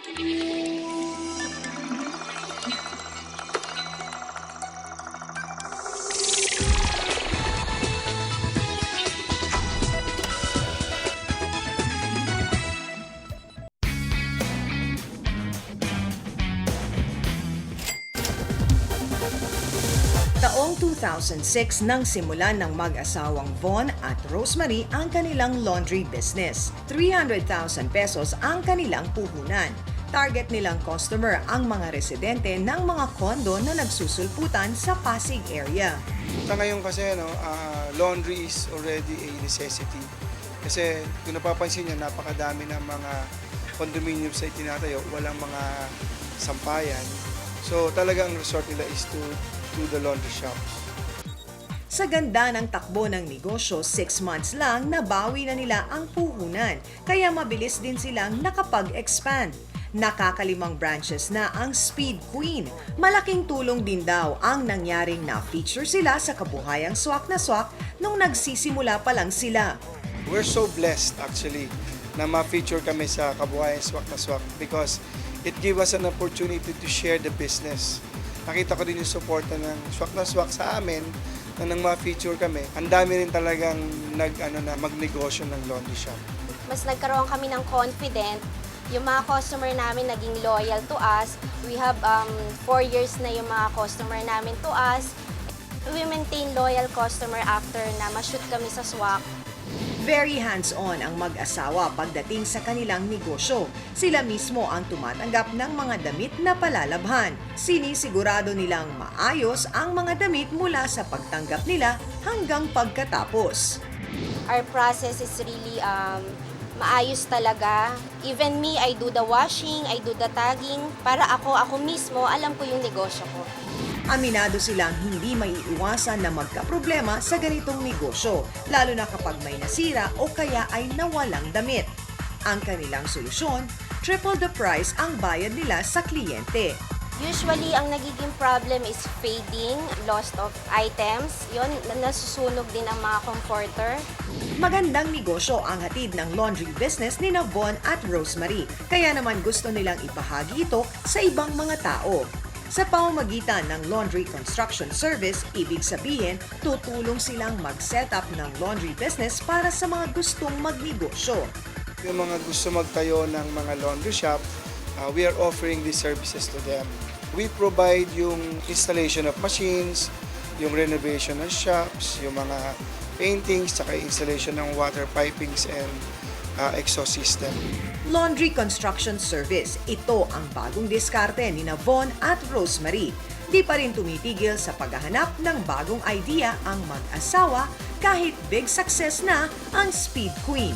Taong 2006 nang simulan ng mag-asawang Von at Rosemary ang kanilang laundry business. 300,000 pesos ang kanilang puhunan. Target nilang customer ang mga residente ng mga kondo na nagsusulputan sa Pasig area. Sa ngayon kasi, laundry is already a necessity. Kasi kung napapansin nyo, napakadami ng mga condominiums na itinatayo, walang mga sampayan. So talagang resort nila is to the laundry shops. Sa ganda ng takbo ng negosyo, 6 months lang nabawi na nila ang puhunan, kaya mabilis din silang nakapag-expand. Nakakalimang branches na ang Speed Queen. Malaking tulong din daw ang nangyaring na-feature sila sa kabuhayang swak na swak nung nagsisimula pa lang sila. We're so blessed actually na ma-feature kami sa kabuhayang swak na swak because it gave us an opportunity to share the business. Nakita ko din yung suporta ng swak na swak sa amin na nang ma-feature kami. Ang dami rin talagang magnegosyo ng laundry shop. Mas nagkaroon kami ng confident. Yung mga customer namin naging loyal to us. We have 4 years na yung mga customer namin to us. We maintain loyal customer after na ma-shoot kami sa swak. Very hands-on ang mag-asawa pagdating sa kanilang negosyo. Sila mismo ang tumatanggap ng mga damit na palalabhan. Sinisigurado nilang maayos ang mga damit mula sa pagtanggap nila hanggang pagkatapos. Our process is really maayos talaga. Even me, I do the washing, I do the tagging. Para ako mismo, alam ko yung negosyo ko. Aminado silang hindi maiiwasan na magkaproblema sa ganitong negosyo, lalo na kapag may nasira o kaya ay nawalang damit. Ang kanilang solusyon, triple the price ang bayad nila sa kliyente. Usually, ang nagiging problem is fading, loss of items. Yun, nasusunog din ang mga comforter. Magandang negosyo ang hatid ng laundry business ni Von at Rosemary, kaya naman gusto nilang ipahagi ito sa ibang mga tao. Sa pamamagitan ng laundry construction service, ibig sabihin, tutulong silang mag-set up ng laundry business para sa mga gustong magnegosyo. Yung mga gusto magtayo ng mga laundry shop, we are offering these services to them. We provide yung installation of machines, yung renovation ng shops, yung mga paintings, saka installation ng water pipings and exhaust system. Laundry construction service, ito ang bagong diskarte ni Von at Rosemary. Di pa rin tumitigil sa paghahanap ng bagong idea ang mag-asawa kahit big success na ang Speed Queen.